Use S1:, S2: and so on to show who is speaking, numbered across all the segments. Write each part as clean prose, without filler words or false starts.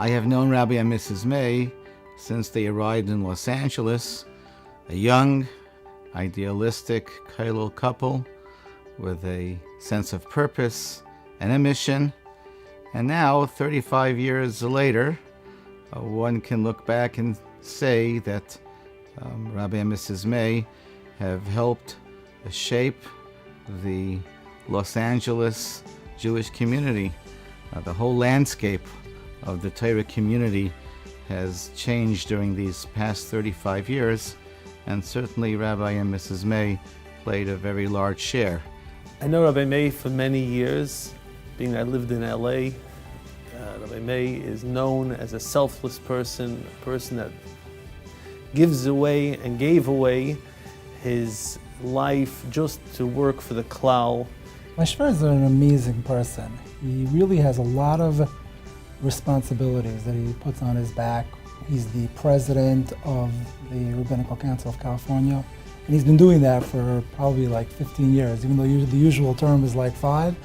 S1: I have known Rabbi and Mrs. May since they arrived in Los Angeles, a young, idealistic, kollel couple with a sense of purpose and a mission. And now, 35 years later, one can look back and say that Rabbi and Mrs. May have helped shape the Los Angeles Jewish community. The whole landscape of the Torah community has changed during these past 35 years, and certainly Rabbi and Mrs. May played a very large share.
S2: I know Rabbi May for many years, being I lived in LA. Rabbi May is known as a selfless person, a person that gives away and gave away his life just to work for the klal.
S3: My Shver is an amazing person. He really has a lot of responsibilities that he puts on his back. He's the president of the Rabbinical Council of California, and he's been doing that for probably like 15 years, even though the usual term is like 5.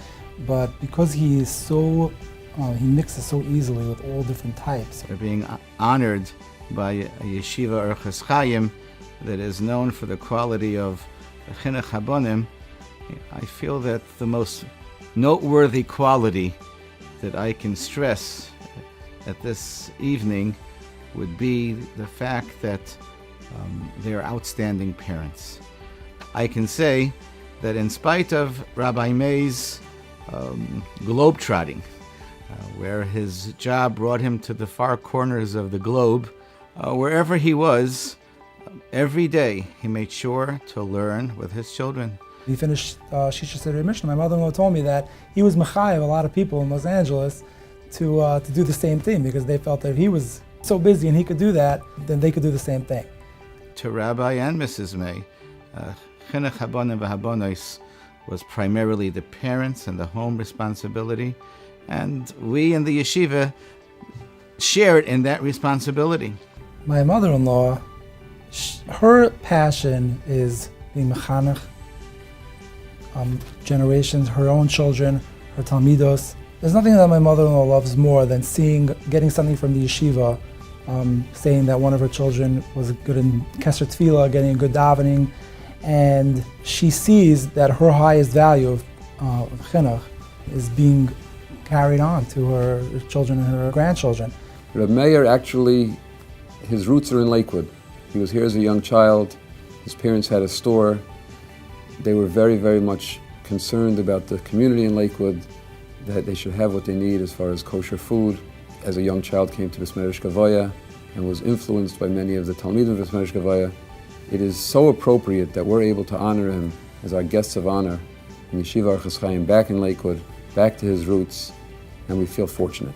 S3: But because he is so, he mixes so easily with all different types.
S1: They're being honored by a Yeshiva Orchos Chaim that is known for the quality of chinuch habonim. I feel that the most noteworthy quality that I can stress at this evening would be the fact that they are outstanding parents. I can say that in spite of Rabbi May's globetrotting, where his job brought him to the far corners of the globe, wherever he was, every day he made sure to learn with his children.
S3: He finished Shisha Seder Mishnah. My mother-in-law told me that he was mechayev a lot of people in Los Angeles to do the same thing, because they felt that if he was so busy and he could do that, then they could do the same thing.
S1: To Rabbi and Mrs. May, chinuch habonim v'habonos was primarily the parents and the home responsibility, and we in the yeshiva shared in that responsibility.
S3: My mother-in-law, her passion is being mechanech, generations, her own children, her talmidos. There's nothing that my mother-in-law loves more than getting something from the yeshiva, saying that one of her children was good in Kesser Tefillah, getting a good davening, and she sees that her highest value of chinuch is being carried on to her children and her grandchildren.
S4: Reb Meir actually, his roots are in Lakewood. He was here as a young child. His parents had a store. They were very, very much concerned about the community in Lakewood, that they should have what they need as far as kosher food. As a young child came to Besmerish Gavoya and was influenced by many of the Talmidim of Besmerish Gavoya. It is so appropriate that we're able to honor him as our guests of honor in Yeshiva Orchos Chaim back in Lakewood, back to his roots, and we feel fortunate.